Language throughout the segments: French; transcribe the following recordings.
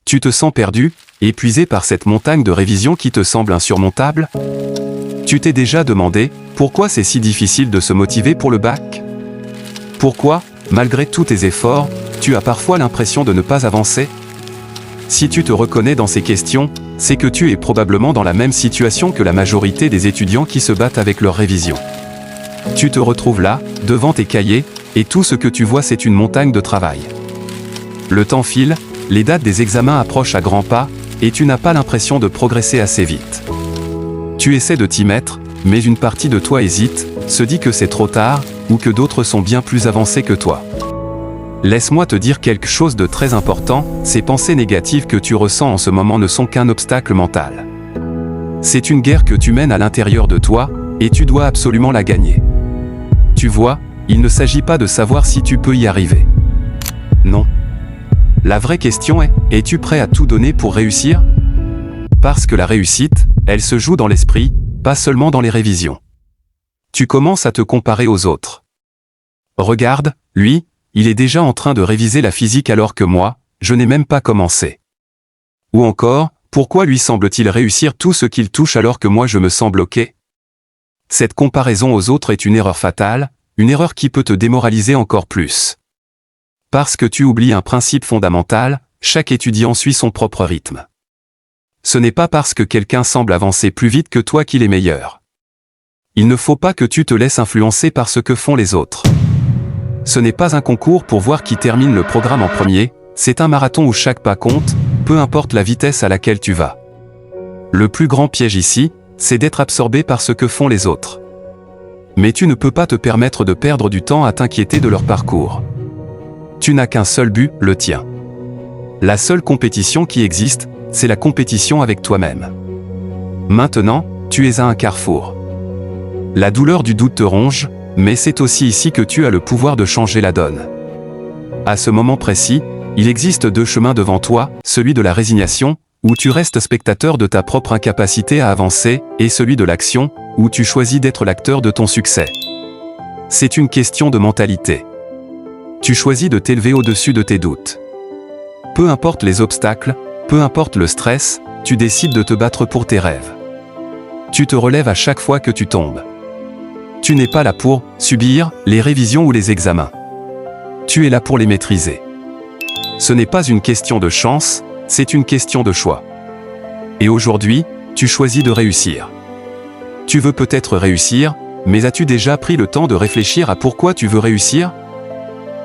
Tu te sens perdu, épuisé par cette montagne de révision qui te semble insurmontable? Tu t'es déjà demandé pourquoi c'est si difficile de se motiver pour le bac? Pourquoi, malgré tous tes efforts, tu as parfois l'impression de ne pas avancer? Si tu te reconnais dans ces questions, c'est que tu es probablement dans la même situation que la majorité des étudiants qui se battent avec leur révision. Tu te retrouves là, devant tes cahiers, et tout ce que tu vois c'est une montagne de travail. Le temps file, les dates des examens approchent à grands pas, et tu n'as pas l'impression de progresser assez vite. Tu essaies de t'y mettre, mais une partie de toi hésite, se dit que c'est trop tard, ou que d'autres sont bien plus avancés que toi. Laisse-moi te dire quelque chose de très important, ces pensées négatives que tu ressens en ce moment ne sont qu'un obstacle mental. C'est une guerre que tu mènes à l'intérieur de toi, et tu dois absolument la gagner. Tu vois, il ne s'agit pas de savoir si tu peux y arriver. Non. La vraie question est, es-tu prêt à tout donner pour réussir? Parce que la réussite, elle se joue dans l'esprit, pas seulement dans les révisions. Tu commences à te comparer aux autres. Regarde, lui, il est déjà en train de réviser la physique alors que moi, je n'ai même pas commencé. Ou encore, pourquoi lui semble-t-il réussir tout ce qu'il touche alors que moi je me sens bloqué? Cette comparaison aux autres est une erreur fatale, une erreur qui peut te démoraliser encore plus. Parce que tu oublies un principe fondamental, chaque étudiant suit son propre rythme. Ce n'est pas parce que quelqu'un semble avancer plus vite que toi qu'il est meilleur. Il ne faut pas que tu te laisses influencer par ce que font les autres. Ce n'est pas un concours pour voir qui termine le programme en premier, c'est un marathon où chaque pas compte, peu importe la vitesse à laquelle tu vas. Le plus grand piège ici, c'est d'être absorbé par ce que font les autres. Mais tu ne peux pas te permettre de perdre du temps à t'inquiéter de leur parcours. Tu n'as qu'un seul but, le tien. La seule compétition qui existe, c'est la compétition avec toi-même. Maintenant, tu es à un carrefour. La douleur du doute te ronge, mais c'est aussi ici que tu as le pouvoir de changer la donne. À ce moment précis, il existe deux chemins devant toi, celui de la résignation, où tu restes spectateur de ta propre incapacité à avancer, et celui de l'action, où tu choisis d'être l'acteur de ton succès. C'est une question de mentalité. Tu choisis de t'élever au-dessus de tes doutes. Peu importe les obstacles, peu importe le stress, tu décides de te battre pour tes rêves. Tu te relèves à chaque fois que tu tombes. Tu n'es pas là pour subir les révisions ou les examens. Tu es là pour les maîtriser. Ce n'est pas une question de chance, c'est une question de choix. Et aujourd'hui, tu choisis de réussir. Tu veux peut-être réussir, mais as-tu déjà pris le temps de réfléchir à pourquoi tu veux réussir?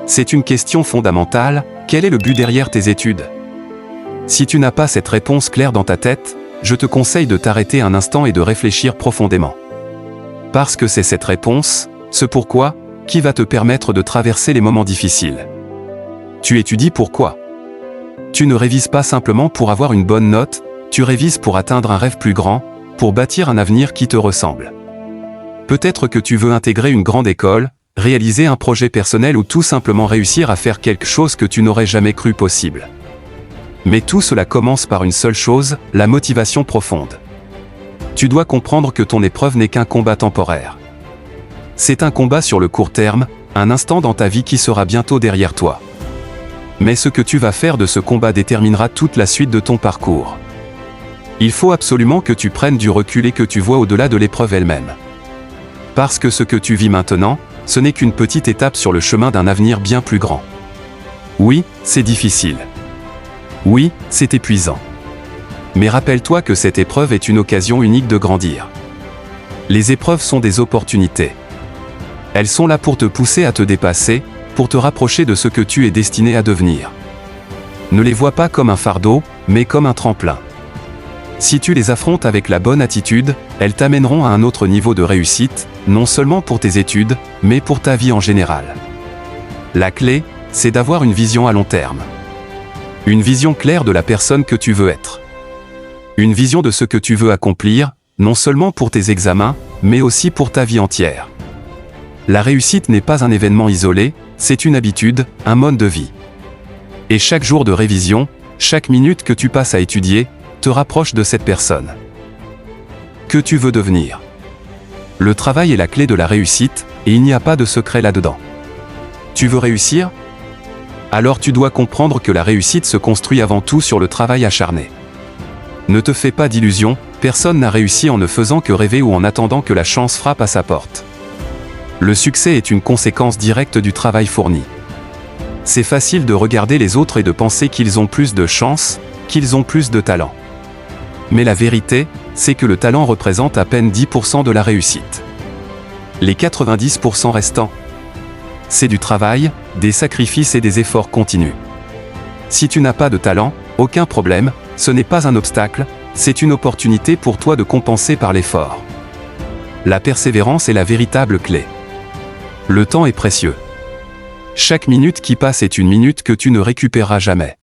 C'est une question fondamentale, quel est le but derrière tes études? Si tu n'as pas cette réponse claire dans ta tête, je te conseille de t'arrêter un instant et de réfléchir profondément. Parce que c'est cette réponse, ce pourquoi, qui va te permettre de traverser les moments difficiles. Tu étudies pourquoi? Tu ne révises pas simplement pour avoir une bonne note, tu révises pour atteindre un rêve plus grand, pour bâtir un avenir qui te ressemble. Peut-être que tu veux intégrer une grande école, réaliser un projet personnel ou tout simplement réussir à faire quelque chose que tu n'aurais jamais cru possible. Mais tout cela commence par une seule chose, la motivation profonde. Tu dois comprendre que ton épreuve n'est qu'un combat temporaire. C'est un combat sur le court terme, un instant dans ta vie qui sera bientôt derrière toi. Mais ce que tu vas faire de ce combat déterminera toute la suite de ton parcours. Il faut absolument que tu prennes du recul et que tu vois au-delà de l'épreuve elle-même. Parce que ce que tu vis maintenant, ce n'est qu'une petite étape sur le chemin d'un avenir bien plus grand. Oui, c'est difficile. Oui, c'est épuisant. Mais rappelle-toi que cette épreuve est une occasion unique de grandir. Les épreuves sont des opportunités. Elles sont là pour te pousser à te dépasser, pour te rapprocher de ce que tu es destiné à devenir. Ne les vois pas comme un fardeau, mais comme un tremplin. Si tu les affrontes avec la bonne attitude, elles t'amèneront à un autre niveau de réussite, non seulement pour tes études, mais pour ta vie en général. La clé, c'est d'avoir une vision à long terme. Une vision claire de la personne que tu veux être. Une vision de ce que tu veux accomplir, non seulement pour tes examens, mais aussi pour ta vie entière. La réussite n'est pas un événement isolé, c'est une habitude, un mode de vie. Et chaque jour de révision, chaque minute que tu passes à étudier, te rapproche de cette personne. Que tu veux devenir? Le travail est la clé de la réussite, et il n'y a pas de secret là-dedans. Tu veux réussir? alors tu dois comprendre que la réussite se construit avant tout sur le travail acharné. Ne te fais pas d'illusions, personne n'a réussi en ne faisant que rêver ou en attendant que la chance frappe à sa porte. Le succès est une conséquence directe du travail fourni. C'est facile de regarder les autres et de penser qu'ils ont plus de chance, qu'ils ont plus de talent. Mais la vérité, c'est que le talent représente à peine 10% de la réussite. Les 90% restants, c'est du travail, des sacrifices et des efforts continus. Si tu n'as pas de talent, aucun problème, ce n'est pas un obstacle, c'est une opportunité pour toi de compenser par l'effort. La persévérance est la véritable clé. Le temps est précieux. Chaque minute qui passe est une minute que tu ne récupéreras jamais.